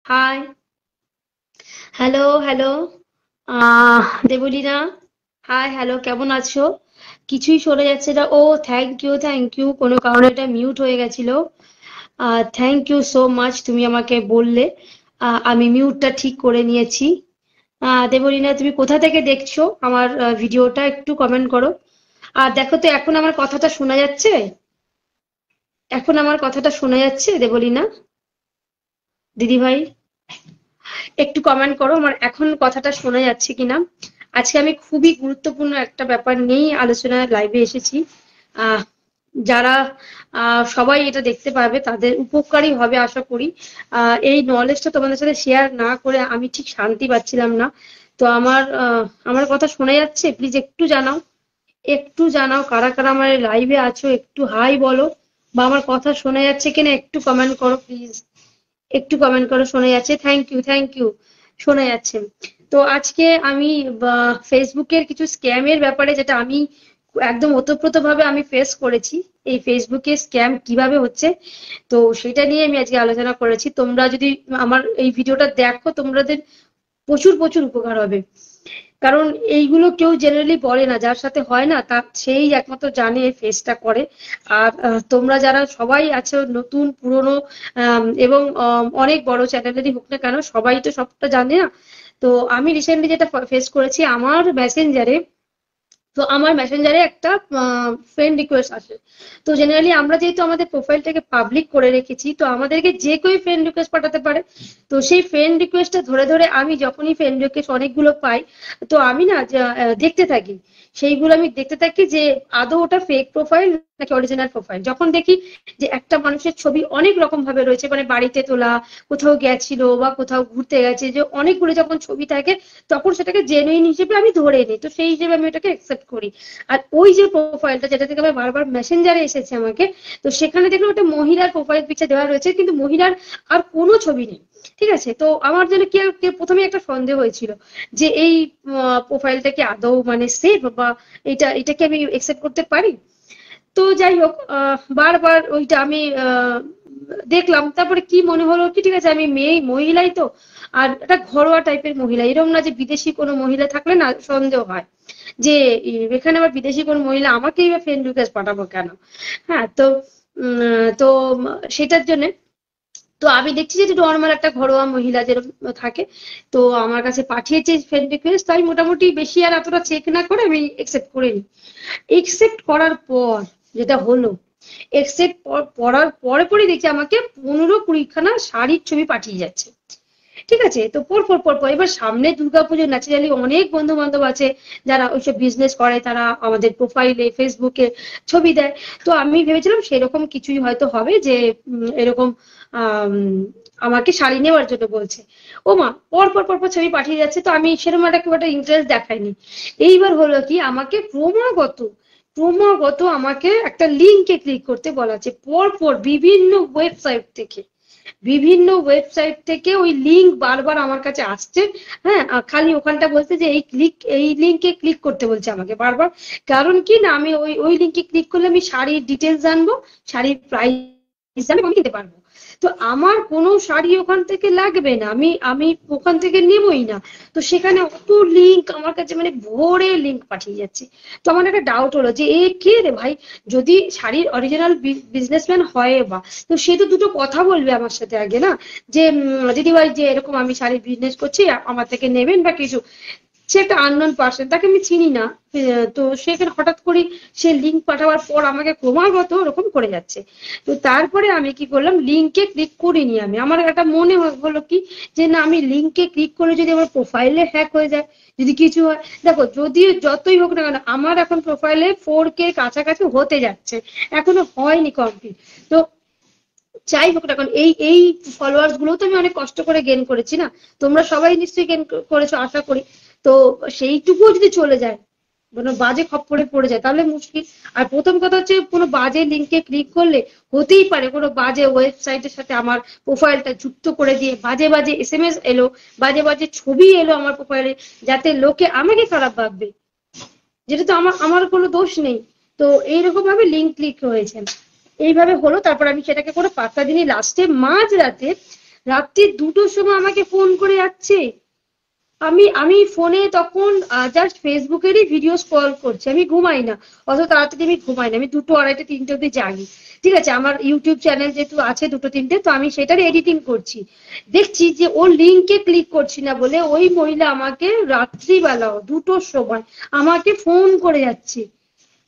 High, hello, hello, Debalina, hi, hello, কেমন আছো? কিছুই শোনা যাচ্ছে না। ও, থ্যাংক ইউ, থ্যাংক ইউ। কোনো কারণে এটা মিউট হয়ে গেছিল। থ্যাংক ইউ সো মাচ, তুমি আমাকে বললে। আমি মিউটটা ঠিক করে নিয়েছি। দেবলীনা, তুমি কোথা থেকে দেখছো আমার ভিডিওটা? একটু কমেন্ট করো। আর দেখো তো, এখন আমার কথাটা শোনা যাচ্ছে? এখন আমার কথাটা শোনা যাচ্ছে, দেবলীনা, দিদিভাই? একটু কমেন্ট করো আমার এখন কথাটা শোনা যাচ্ছে কিনা। আজকে আমি খুবই গুরুত্বপূর্ণ একটা ব্যাপার নিয়েই আলোচনায় লাইভে এসেছি। আহ যারা সবাই এটা দেখতে পাবে তাদের উপকারী হবে আশা করি। এই নলেজটা তোমাদের সাথে শেয়ার না করে আমি ঠিক শান্তি পাচ্ছিলাম না। তো আমার কথা শোনা যাচ্ছে? প্লিজ একটু জানাও। একটু জানাও কারা কারা আমার লাইভে আছো, একটু হাই বলো। বা আমার কথা শোনা যাচ্ছে কিনা একটু কমেন্ট করো প্লিজ। একটু কমেন্ট করো, শোনা যাচ্ছে? Thank you, thank you. শোনা যাচ্ছে। তো আজকে আমি ফেসবুকের কিছু স্ক্যামের ব্যাপারে, যেটা আমি একদম ওতপ্রোতভাবে আমি ফেস করেছি। এই ফেসবুকে স্ক্যাম কিভাবে হচ্ছে, তো সেটা নিয়ে আমি আজকে আলোচনা করেছি। তোমরা যদি আমার এই ভিডিওটা দেখো, তোমাদের প্রচুর প্রচুর উপকার হবে। কারণ এইগুলো কেউ জেনারেলি বলে না, যার সাথে হয় না তার সেই একমাত্র জানে ফেসটা করে। আর তোমরা যারা সবাই আছো, নতুন পুরনো এবং অনেক বড় চ্যানেলেরই হোক না কেন, সবাই তো সবটা জানে না। তো আমি রিসেন্টলি যেটা ফেস করেছি আমার মেসেঞ্জারে, তো আমার মেসেঞ্জারে একটা ফ্রেন্ড রিকোয়েস্ট আসে। তো জেনারেলি আমরা যেহেতু আমাদের প্রোফাইলটাকে পাবলিক করে রেখেছি, তো আমাদেরকে যে কেউ ফ্রেন্ড রিকোয়েস্ট পাঠাতে পারে। তো সেই ফ্রেন্ড রিকোয়েস্টটা ধরে ধরে আমি যখনই ফ্রেন্ড রিকোয়েস্ট অনেকগুলো পাই, তো আমি না দেখতে থাকি। সেইগুলো আমি দেখতে থাকি যে আদৌ ওটা ফেক প্রোফাইল নাকি অরিজিনাল প্রোফাইল। যখন দেখি যে একটা মানুষের ছবি অনেক রকম ভাবে রয়েছে, মানে বাড়িতে তোলা, কোথাও গেছিল বা কোথাও ঘুরতে গেছে, যে অনেকগুলো যখন ছবি থাকে, তখন সেটাকে জেনুইন হিসেবে আমি ধরে নিই। তো সেই হিসেবে আমি ওটাকে অ্যাকসেপ্ট করি। আর ওই যে প্রোফাইলটা যেটা থেকে আমার বারবার মেসেঞ্জারে এসেছে আমাকে, তো সেখানে দেখলাম একটা মহিলার প্রোফাইল পিকচার দেওয়া রয়েছে, কিন্তু মহিলার আর কোনো ছবি নেই। ঠিক আছে, তো আমার যেন কি প্রথমে একটা সন্দেহ হয়েছিল যে এই প্রোফাইলটা কি আদৌ মানে সেফ, বা এটাকে আমি অ্যাকসেপ্ট করতে পারি। তো যাই হোক, বারবার ওইটা আমি দেখলাম। তারপরে কি মনে হলো কি, ঠিক আছে আমি মেয়ে মহিলাই তো, আর একটা ঘরোয়া টাইপের মহিলা, এরকম না যে বিদেশি কোনো মহিলা থাকলে না সন্দেহ হয় যে এখানে আবার বিদেশি কোনো মহিলা আমাকেই বা ফ্রেন্ড রিকোয়েস্ট পাঠাবো কেন। হ্যাঁ, তো তো সেটার জন্য তো আমি দেখছি যে নর্মাল একটা ঘরোয়া মহিলা যেরকম থাকে, তো আমার কাছে পাঠিয়েছে ফ্রেন্ড রিকোয়েস্ট। তাই মোটামুটি বেশি আর এতটা চেক না করে আমি একসেপ্ট করে নিই। একসেপ্ট করার পর যেটা হলো, একসেপ্ট করার পরে পরে দেখছি আমাকে 15-20 খানা শাড়ির ছবি পাঠিয়ে যাচ্ছে। ঠিক আছে, তো পর পর পর পর এবার সামনে দুর্গাপুজো, ন্যাচারালি অনেক বন্ধু বান্ধব আছে যারা ওইসব বিজনেস করে, তারা আমাদের প্রোফাইলে ফেসবুকে ছবি দেয়। তো আমি ভেবেছিলাম সেরকম কিছুই হয়তো হবে, যে এরকম আহ আমাকে শাড়ি নেওয়ার জন্য বলছে। ও মা, পর পর পর পর ছবি পাঠিয়ে যাচ্ছে, তো আমি সেরকম একটা খুব একটা ইন্টারেস্ট দেখাইনি। এইবার হলো কি, আমাকে ক্রমাগত ক্রমাগত আমাকে একটা লিঙ্কে ক্লিক করতে বলা আছে, পর পর বিভিন্ন ওয়েবসাইট থেকে ওই লিঙ্ক বারবার আমার কাছে আসছে। হ্যাঁ, খালি ওখানটা বলছে যে এই লিঙ্কে ক্লিক করতে বলছে আমাকে বারবার। কারণ কি না, আমি ওই ওই লিঙ্কে ক্লিক করলে আমি শাড়ির ডিটেলস জানবো, শাড়ির প্রাইস জানবো, আমি কিনতে পারবো। তো আমার কোনো শাড়ি ওখান থেকে লাগবে না, আমি আমি ওখান থেকে নেবই না। তো সেখানে অত লিঙ্ক আমার কাছে, মানে ভোরে লিঙ্ক পাঠিয়ে যাচ্ছে। তো আমার একটা ডাউট হলো যে এ কে রে ভাই, যদি শাড়ির অরিজিনাল বিজনেসম্যান হয়, বা তো সে তো দুটো কথা বলবে আমার সাথে আগে না, যে দিদিভাই যে এরকম আমি শাড়ির বিজনেস করছি, আমার থেকে নেবেন বা কিছু। সে একটা আননোন পার্সন, তাকে আমি চিনি না। তো সেখানে হঠাৎ করে সে লিঙ্ক পাঠাবার পর আমাকে ক্রমাগত ওরকম করে যাচ্ছে। তো তারপরে আমি কি করলাম, লিঙ্কে ক্লিক করিনি। আমার একটা মনে হলো কি, যে না, আমি লিঙ্কে ক্লিক করে যদি আমার প্রোফাইলে হ্যাক হয়ে যায়, যদি কিছু হয়। দেখো, যদি যতই হোক না কেন, আমার এখন প্রোফাইলে 4K কাছাকাছি হতে যাচ্ছে, এখনো হয়নি কমপ্লিট। তো যাই হোক না, কারণ এই এই ফলোয়ার্স গুলো তো আমি অনেক কষ্ট করে গেন করেছি না। তোমরা সবাই নিশ্চয়ই গেন করেছো আশা করি। তো সেইটুকুও যদি চলে যায়, কোনো বাজে খপ্পরে পড়ে যায়, তাহলে মুশকিল। আর প্রথম কথা হচ্ছে, কোনো বাজে লিঙ্কে ক্লিক করলে হতেই পারে কোনো বাজে ওয়েবসাইটের সাথে আমার প্রোফাইলটা যুক্ত করে দিয়ে বাজে বাজে SMS এলো, বাজে বাজে ছবি এলো আমার প্রোফাইলে, যাতে লোকে আমাকে খারাপ ভাববে, যেটা তো আমার আমার কোনো দোষ নেই। তো এইরকম ভাবে লিঙ্ক ক্লিক হয়েছে, এইভাবে হলো। তারপর আমি সেটাকে কোনো পাত্তা দিইনি। লাস্টে মাঝরাতে রাত্রি 2টোর সময় আমাকে ফোন করে যাচ্ছে। আমি আমি ফোনে তখন জাস্ট ফেসবুকেরই ভিডিও স্ক্রল করছি, আমি ঘুমাই না, অত তাড়াতাড়ি আমি ঘুমাই না, আমি 2টো, 2:30, 3টে অব্দি জাগি। ঠিক আছে, আমার ইউটিউব চ্যানেল যেহেতু আছে 2টো 3টে, তো আমি সেটার এডিটিং করছি। দেখছি যে ওর লিঙ্কে ক্লিক করছি না বলে ওই মহিলা আমাকে রাত্রিবেলাও 2টোর সময় আমাকে ফোন করে যাচ্ছে।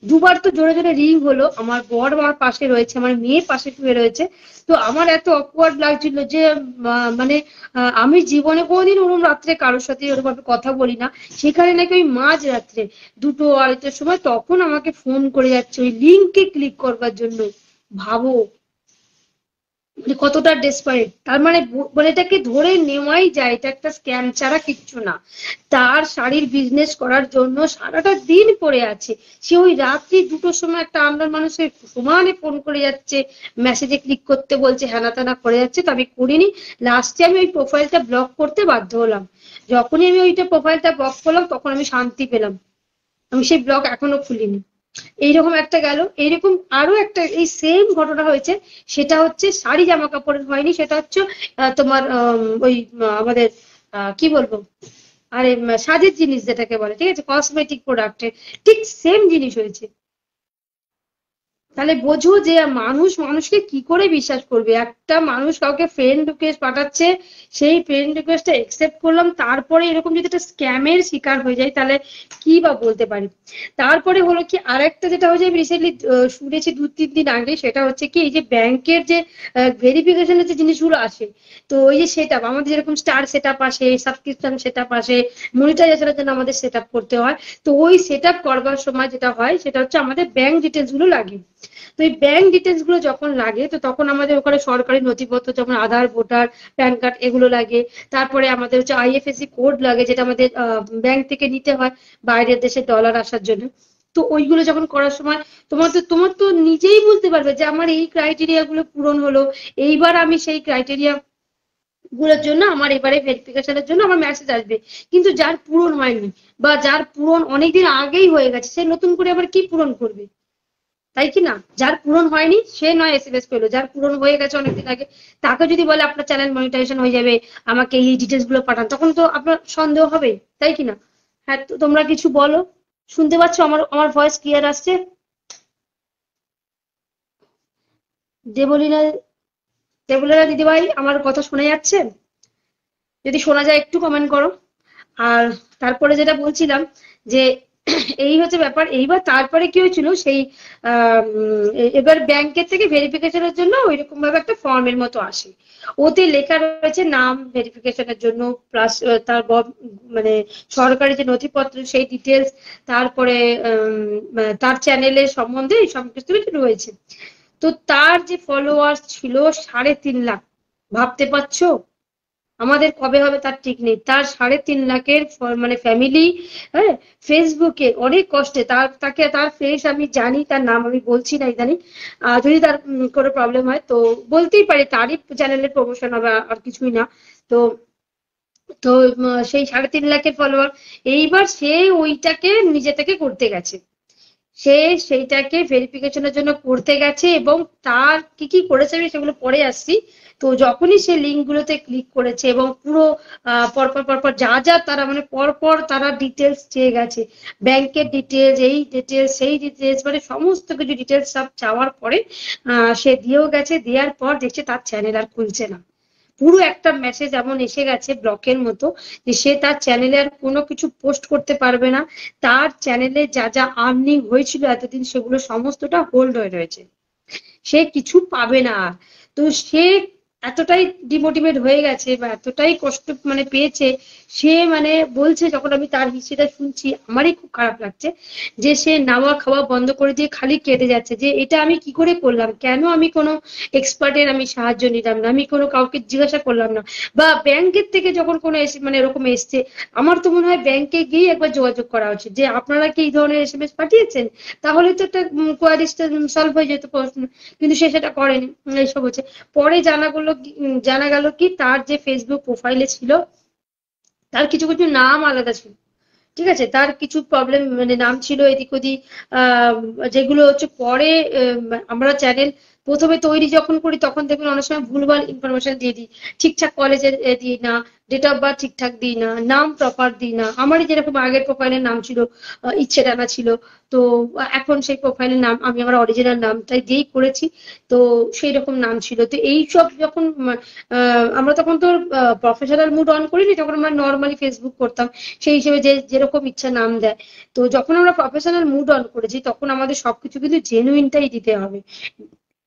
দুবার তো জোরে জোরে রিং হলো, আমার বর আমার পাশে রয়েছে, আমার মেয়ে পাশে শুয়ে রয়েছে। তো আমার এত অকওয়ার্ড লাগছিল যে মানে আমি জীবনে কোনোদিন ওরকম রাত্রে কারোর সাথে ওরকম ভাবে কথা বলি না, সেখানে নাকি ওই মাঝ রাত্রে 2টো 2:30টার সময় তখন আমাকে ফোন করে যাচ্ছে ওই লিঙ্কে ক্লিক করবার জন্য। ভাবো মানে কতটা ডেসপারেট, তার মানে মানে এটাকে ধরে নেওয়াই যায় এটা একটা স্ক্যাম ছাড়া কিচ্ছু না। তার শাড়ির বিজনেস করার জন্য সারাটা দিন পড়ে আছে, সে ওই রাত্রি 2টোর সময় একটা আন্ডার মানুষের সমানে ফোন করে যাচ্ছে, মেসেজে ক্লিক করতে বলছে, হ্যানা ত্যানা করে যাচ্ছে। তো আমি করিনি, লাস্টে আমি ওই প্রোফাইলটা ব্লক করতে বাধ্য হলাম। যখনই আমি ওইটা প্রোফাইলটা ব্লক করলাম তখন আমি শান্তি পেলাম, আমি সেই ব্লগ এখনো খুলিনি। এইরকম একটা গেল, এইরকম আরো একটা এই সেম ঘটনা হয়েছে। সেটা হচ্ছে শাড়ি জামা কাপড়ের হয়নি, সেটা হচ্ছে তোমার ওই আমাদের কি বলবো, আরে সাজের জিনিস যেটাকে বলে, ঠিক আছে, কসমেটিক প্রোডাক্টের ঠিক সেম জিনিস হয়েছে। তাহলে বোঝো যে মানুষ মানুষকে কি করে বিশ্বাস করবে। একটা মানুষ কাউকে ফ্রেন্ড রিকোয়েস্ট পাঠাচ্ছে, সেই ফ্রেন্ড রিকোয়েস্টটা একসেপ্ট করলাম, তারপরে এরকম যদি একটা স্ক্যামের শিকার হয়ে যায় তাহলে কি বা বলতে পারি। তারপরে হলো কি আরেকটা যেটা হয়েছে, আমি রিসেন্টলি শুনেছি 2-3 দিন আগে, সেটা হচ্ছে কি এই যে ব্যাংকের যে ভেরিফিকেশনের যে জিনিসগুলো আসে, তো ওই যে সেট আপ, আমাদের যেরকম স্টার সেট আপ আসে, সাবস্ক্রিপশন সেট আপ আসে, মনিটাইজেশনের জন্য আমাদের সেট আপ করতে হয়। তো ওই সেট আপ করবার সময় যেটা হয় সেটা হচ্ছে আমাদের ব্যাংক ডিটেলস গুলো লাগে। তো এই ব্যাংক ডিটেলস গুলো যখন লাগে তো তখন আমাদের ওখানে সরকারি নথিপত্র যেমন আধার, ভোটার, প্যান কার্ড এগুলো লাগে। তারপরে আমাদের হচ্ছে আইএফএসসি কোড লাগে, যেটা আমাদের ব্যাংক থেকে নিতে হয় বাইরের দেশে ডলার আসার জন্য। তো ওইগুলো যখন করার সময় তোমার তো নিজেই বুঝতে পারবে যে আমার এই ক্রাইটেরিয়া গুলো পূরণ হলো, এইবার আমি সেই ক্রাইটেরিয়া গুলোর জন্য আমার এবারে ভেরিফিকেশনের জন্য আমার মেসেজ আসবে। কিন্তু যার পূরণ হয়নি বা যার পূরণ অনেকদিন আগেই হয়ে গেছে, সে নতুন করে আবার কি পূরণ করবে, তাই কি না? যার পূরণ হয়নি সে নয় এসএমএস পেলো, যার পূরণ হয়ে গেছে অনেকদিন আগে, তাকে যদি বলে আপনার চ্যানেল মনিটাইজেশন হয়ে যাবে, আমাকে এই ডিটেলস গুলো পাঠান, তখন তো আপনার সন্দেহ হবে, তাই কি না? হ্যাঁ, তো তোমরা কিছু বলো। শুনতে পাচ্ছ আমার আমার ভয়েস ক্লিয়ার আসছে? দেবলীনা, দেবলীনা দিদিভাই, আমার কথা শোনা যাচ্ছে? যদি শোনা যায় একটু কমেন্ট করো। আর তারপরে যেটা বলছিলাম যে এই হচ্ছে ব্যাপার। এইবার তারপরে কি হয়েছিল, সেই এবার ব্যাংকের থেকে ভেরিফিকেশনের জন্য ওইরকম ভাবে একটা ফর্মের মতো আসে, ওতে লেখা রয়েছে নাম ভেরিফিকেশনের জন্য, প্লাস তার মানে সরকারি যে নথিপত্র সেই ডিটেলস, তারপরে তার চ্যানেলের সম্বন্ধে এই সব কিছু রয়েছে। তো তার যে ফলোয়ার্স ছিল 3.5 লাখ, ভাবতে পারছো? আমাদের কবে হবে তার ঠিক নেই, তার 3.5 লাখের মানে ফ্যামিলি, হ্যাঁ, ফেসবুকে অনেক কষ্টে তাকে তার ফেস আমি জানি, তার নাম আমি বলছি না ইদানিং, যদি তার কোনো প্রবলেম হয় তো বলতেই পারি, তারই চ্যানেলের প্রমোশন হবে, আর কিছুই না। তো তো সেই 3.5 লাখের ফলোয়ার, এইবার সে ওইটাকে নিজে থেকে করতে গেছে, সে সেইটাকে ভেরিফিকেশনের জন্য করতে গেছে, এবং তার কি কি করেছে আমি সেগুলো পরে আসছি। তো যখনই সে লিঙ্ক গুলোতে ক্লিক করেছে এবং পুরো পরপর পরপর যা যা তারা মানে পরপর তারা ডিটেলস চেয়ে গেছে, ব্যাংকের ডিটেলস, এই ডিটেলস, সেই ডিটেলস, মানে সমস্ত কিছু ডিটেলস সব চাওয়ার পরে সে দিয়েও গেছে। দেওয়ার পর দেখছে তার চ্যানেল আর খুলছে না, পুরো একটা মেসেজ এমন এসে গেছে ব্লকের মতো, যে সে তার চ্যানেলে আর কোনো কিছু পোস্ট করতে পারবে না, তার চ্যানেলে যা যা আর্নিং হয়েছিল এতদিন সেগুলো সমস্তটা হোল্ড হয়ে রয়েছে, সে কিছু পাবে না আর। তো সে এতটাই ডিমোটিভেট হয়ে গেছে বা এতটাই কষ্ট মানে পেয়েছে, সে মানে বলছে, যখন আমি তার হিস্ট্রিটা শুনছি আমারই খুব খারাপ লাগছে, যে সে নাওয়া খাওয়া বন্ধ করে দিয়ে খালি কেঁদে যাচ্ছে যে এটা আমি কি করে করলাম, কেন আমি কোনো এক্সপার্টের আমি সাহায্য নিলাম না, আমি কোনো কাউকে জিজ্ঞাসা করলাম না, বা ব্যাংকের থেকে যখন কোনো মানে এরকম এসছে, আমার তো মনে হয় ব্যাংকে গিয়ে একবার যোগাযোগ করা উচিত যে আপনারা কি এই ধরনের এসএমএস পাঠিয়েছেন, তাহলে তো একটা কোয়ারিজটা সলভ হয়ে যেত প্রশ্ন। কিন্তু সে সেটা করেনি, এইসব হচ্ছে। পরে জানা গেল কি তার যে ফেসবুক প্রোফাইলে ছিল তার কিছু কিছু নাম আলাদা ছিল, ঠিক আছে, তার কিছু প্রবলেম মানে নাম ছিল এদিক ওদিক, যেগুলো হচ্ছে পরে আমরা চ্যানেল প্রথমে তৈরি যখন করি তখন দেখবেন অনেক সময় ভুলভাল ইনফরমেশন দিয়ে দিই, ঠিকঠাক কলেজের দিই না, ডেট অফ বার্থ ঠিকঠাক দিই না, নাম প্রপার দিই না। আমারই যেরকম আগের প্রোফাইলের নাম ছিল ইচ্ছে ডানা ছিল, তো এখন সেই প্রোফাইলের নাম আমি আমার অরিজিনাল নামটাই দিয়েই করেছি। তো সেই রকম নাম ছিল। তো এইসব যখন আমরা তখন তো প্রফেশনাল মুড অন করিনি, তখন আমরা নর্মালি ফেসবুক করতাম, সেই হিসেবে যে যেরকম ইচ্ছা নাম দেয়। তো যখন আমরা প্রফেশনাল মুড অন করেছি তখন আমাদের সবকিছু কিন্তু জেনুইনটাই দিতে হবে,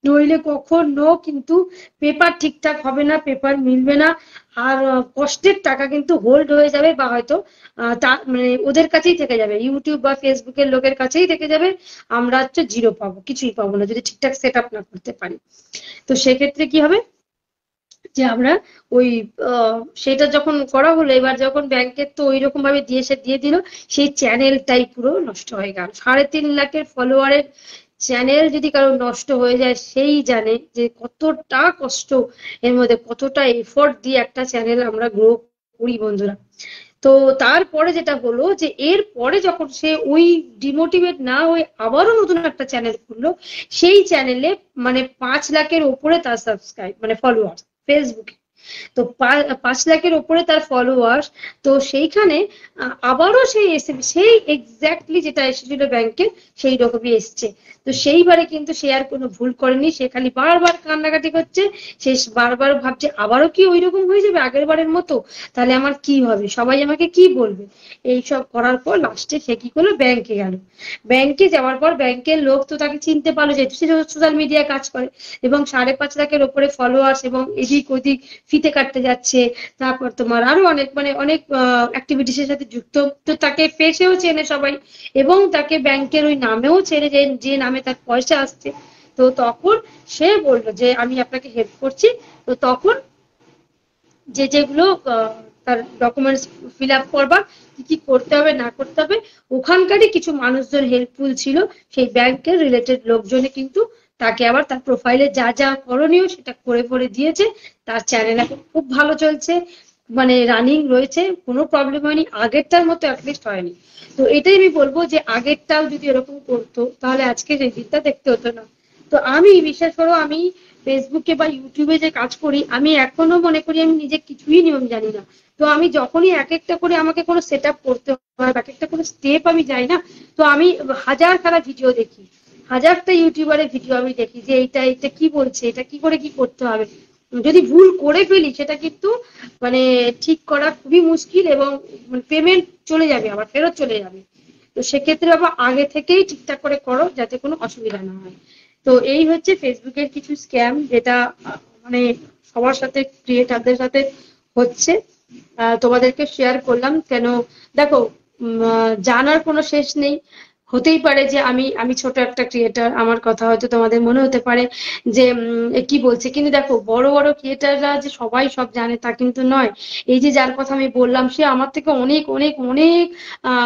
নইলে কখনো কিন্তু পেপার ঠিকঠাক হবে না, পেপার মিলবে না। আর কষ্টের টাকা কিন্তু হোল্ড হয়ে যাবে, বা হয়তো তা মানে ওদের কাছেই থেকে যাবে, ইউটিউব বা ফেসবুকের লোকের কাছেই থেকে যাবে। আমরা হচ্ছে জিরো পাবো, কিছুই পাবো না যদি ঠিকঠাক সেট আপ না করতে পারি। তো সেক্ষেত্রে কি হবে যে আমরা ওই সেটা যখন করা হলো, এবার যখন ব্যাংকের তো ওই রকম ভাবে দিয়ে দিল, সেই চ্যানেলটাই পুরো নষ্ট হয়ে গেল। 3.5 লাখের ফলোয়ারের চ্যানেল যদি কারো নষ্ট হয়ে যায়, সেই জানে যে কতটা কষ্ট, এর মধ্যে কতটা এফোর্ট দিয়ে একটা চ্যানেল আমরা গ্রো করি বন্ধুরা। তো তারপরে যেটা হলো যে এর পরে যখন সে ওই ডিমোটিভেট না হয়ে আবারও নতুন একটা চ্যানেল খুললো, সেই চ্যানেলে মানে 5 লাখের ওপরে তার সাবস্ক্রাইব মানে ফলোয়ার ফেসবুকে। তো 5 লাখের ওপরে তার ফলোয়ার্স। তো সেইখানে আবারও সেই এসে সেই এক্স্যাক্টলি যেটা এসেছিল ব্যাংকে সেই রকমই এসছে। তো সেইবারে কিন্তু সে আর কোনো ভুল করেনি, সে খালি বারবার কান্নাকাটি করছে। সে বারবার ভাবছে আবারও কি ওই রকম হয়ে যাবে আগের বারের মতো, তাহলে আমার কি হবে, সবাই আমাকে কি বলবে। এইসব করার পর লাস্টে সে কি করলো, ব্যাংকে গেল। ব্যাংকে যাওয়ার পর ব্যাংকের লোক তো তাকে চিনতে পারলো, যেহেতু সে সোশ্যাল মিডিয়ায় কাজ করে এবং 5.5 লাখের ওপরে ফলোয়ার্স, এবং এদিক ওদিক ফিতে কাটতে যাচ্ছে, তারপর তোমার আরো অনেক মানে অনেক অ্যাক্টিভিটিস এর সাথে যুক্ত। তো তাকে ফেসেও চেনে সবাই, এবং তাকে ব্যাংকের ওই নামেও চেনে, যে যে নামে তার পয়সা আসছে। তো তখন সে বললো যে আমি আপনাকে হেল্প করছি। তো তখন যেগুলো তার ডকুমেন্টস ফিল আপ করবার, কি কি করতে হবে না করতে হবে, ওখানকারই কিছু মানুষজন হেল্পফুল ছিল, সেই ব্যাংকের রিলেটেড লোকজনে কিন্তু তাকে আবার তার প্রোফাইলে যা যা করণীয় সেটা করে করে দিয়েছে। তার চ্যানেল এখন খুব ভালো চলছে, মানে রানিং রয়েছে, কোনো প্রবলেম হয়নি, আগেরটার মতো অ্যাটলিস্ট হয়নি। তো এটাই আমি বলবো যে আগেরটাও যদি এরকম করতো তাহলে আজকে এই দিকটা দেখতে হতো না। তো আমি বিশ্বাস করো, আমি ফেসবুকে বা ইউটিউবে যে কাজ করি, আমি এখনো মনে করি আমি নিজে কিছুই নিয়ম জানি না। তো আমি যখনই এক একটা করে আমাকে কোনো সেট আপ করতে হয়, এক একটা করে স্টেপ আমি যাই না, তো আমি হাজার খানা ভিডিও দেখি, হাজারটা ইউটিউবারের ভিডিও আমি দেখি যে এইটা এটা কি বলছে, এটা কি করে কি করতে হবে। যদি ভুল করে ফেলি সেটা কিন্তু মানে ঠিক করা খুবই মুশকিল, এবং পেমেন্ট চলে যাবে, আবার ফেরত চলে যাবে। তো সেক্ষেত্রে আবার আগে থেকেই ঠিকঠাক করে করো, যাতে কোনো অসুবিধা না হয়। তো এই হচ্ছে ফেসবুকের কিছু স্ক্যাম, যেটা মানে সবার সাথে, ক্রিয়েটারদের সাথে হচ্ছে। তোমাদেরকে শেয়ার করলাম কেন, দেখো জানার কোনো শেষ নেই। হতেই পারে যে আমি আমি ছোট একটা ক্রিয়েটার, আমার কথা হয়তো তোমাদের মনে হতে পারে যে কি বলছে, কিন্তু দেখো বড় বড় ক্রিয়েটাররা যে সবাই সব জানে তা কিন্তু নয়। এই যে যার কথা আমি বললাম, সে আমার থেকে অনেক অনেক অনেক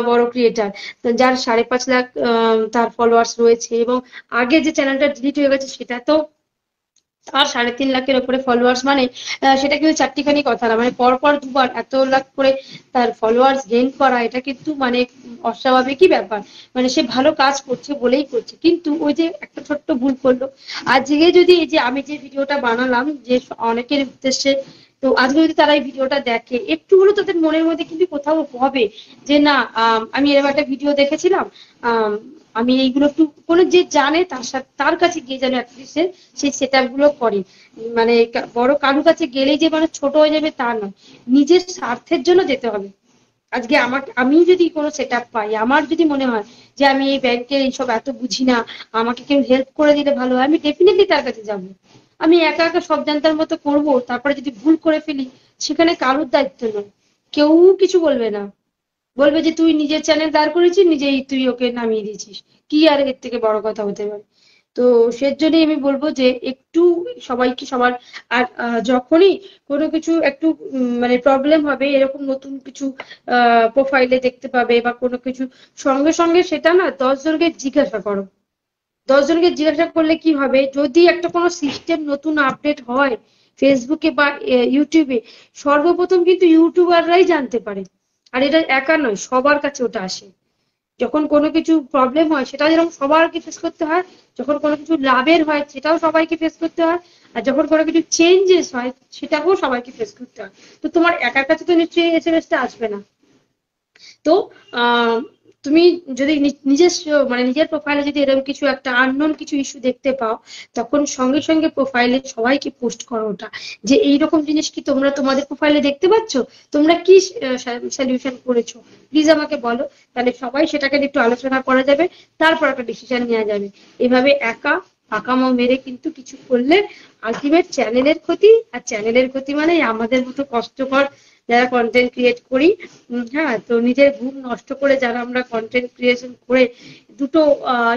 বড় ক্রিয়েটার, যার 5.5 লাখ তার ফলোয়ার্স রয়েছে, এবং আগে যে চ্যানেলটা ডিলিট হয়ে গেছে সেটা তো আর 3.5 লাখের উপরে ফলোয়ার্স, মানে সেটা কিন্তু চারটিখানি কথা না, মানে পরপর দুবার এত লাখ করে তার ফলোয়ার্স গেইন করা, এটা কিন্তু মানে অস্বাভাবিকই ব্যাপার। মানে সে ভালো কাজ করছে বলেই করছে, কিন্তু ওই যে একটা ছোট্ট ভুল করলো। আজকে যদি এই যে আমি যে ভিডিওটা বানালাম যে অনেকের উদ্দেশ্যে, তো আজকে যদি তারা এই ভিডিওটা দেখে, একটু হলেও তাদের মনের মধ্যে কিন্তু কোথাও হবে যে না, আমি এরকম একটা ভিডিও দেখেছিলাম, আমি এইগুলো একটু কোনো যে জানে তার সাথে তার কাছে গিয়ে যেন অ্যাটলিস্ট সেই সেট আপ গুলো করে। মানে বড় কারুর কাছে গেলেই যে মানুষ ছোট হয়ে যাবে তা নয়, নিজের স্বার্থের জন্য যেতে হবে। আজকে আমাকে আমি যদি কোনো সেট আপ পাই, আমার যদি মনে হয় যে আমি এই ব্যাংকের এইসব এত বুঝি না, আমাকে কেউ হেল্প করে দিলে ভালো হয়, আমি ডেফিনেটলি তার কাছে যাব। আমি একা একা সব জানতার মতো করবো, তারপরে যদি ভুল করে ফেলি সেখানে কারোর দায়িত্ব নয়, কেউ কিছু বলবে না, বলবে যে তুই নিজের চ্যানেল দাঁড় করেছিস, নিজেই তুই ওকে নামিয়ে দিয়েছিস, কি আর এর থেকে বড় কথা হতে পারে। তো সেজন্যই আমি বলবো যে একটু সবাইকে সবার, আর যখনই কোনো কিছু একটু মানে প্রবলেম হবে, এরকম নতুন কিছু প্রোফাইলে দেখতে পাবে বা কোনো কিছু, সঙ্গে সঙ্গে সেটা না 10 জনকে জিজ্ঞাসা করো। 10 জনকে জিজ্ঞাসা করলে কি হবে, যদি একটা কোনো সিস্টেম নতুন আপডেট হয় ফেসবুকে বা ইউটিউবে, সর্বপ্রথম কিন্তু ইউটিউবাররাই জানতে পারে। আর এটা একা নয়, সবার কাছে ওটা আসে। যখন কোনো কিছু প্রবলেম হয় সেটা যেরকম সবাইকে ফেস করতে হয়, যখন কোনো কিছু লাভের হয় সেটাও সবাইকে ফেস করতে হয়, আর যখন কোনো কিছু চেঞ্জেস হয় সেটাকেও সবাইকে ফেস করতে হয়। তো তোমার একার কাছে তো নিশ্চয়ই এসএমএসটা আসবে না। তো তুমি যদি নিজস্ব মানে নিজের প্রোফাইলে যদি এরকম কিছু একটা আননোন কিছু ইস্যু দেখতে পাও, তখন সঙ্গে সঙ্গে প্রোফাইলে সবাইকে পোস্ট করো ওটা, যে এইরকম জিনিস কি তোমরা তোমাদের প্রোফাইলে দেখতে পাচ্ছ, তোমরা কি সলিউশন করেছো, প্লিজ আমাকে বলো। তাহলে সবাই সেটাকে একটু আলোচনা করা যাবে, তারপর একটা ডিসিশন নেওয়া যাবে। এভাবে একা পাকামো মেরে কিন্তু কিছু করলে আলটিমেট চ্যানেলের ক্ষতি, আর চ্যানেলের ক্ষতি মানে আমাদের মতো কষ্টকর যারা কন্টেন্ট ক্রিয়েট করি, হ্যাঁ, তো নিজের ঘুম নষ্ট করে যারা আমরা কন্টেন্ট ক্রিয়েশন করে দুটো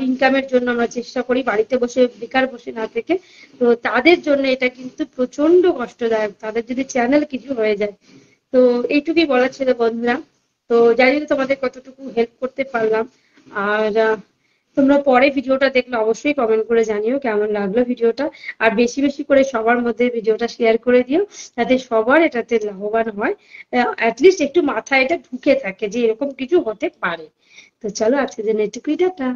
ইনকামের জন্য আমরা চেষ্টা করি বাড়িতে বসে বেকার বসে না থেকে, তো তাদের জন্য এটা কিন্তু প্রচন্ড কষ্টদায়ক, তাদের যদি চ্যানেল কিছু হয়ে যায়। তো এইটুকুই বলার ছিল বন্ধুরা। তো জানি না তোমাদের কতটুকু হেল্প করতে পারলাম। আর তোমরা পরে ভিডিওটা দেখলে অবশ্যই কমেন্ট করে জানিও কেমন লাগলো ভিডিওটা। আর বেশি বেশি করে সবার মধ্যে ভিডিওটা শেয়ার করে দিও, যাতে সবার এটাতে লাভবান হয়, অ্যাটলিস্ট একটু মাথায় এটা ঢুকে থাকে যে এরকম কিছু হতে পারে। তো চলো আজকের জন্য এটুকুই, টাটা।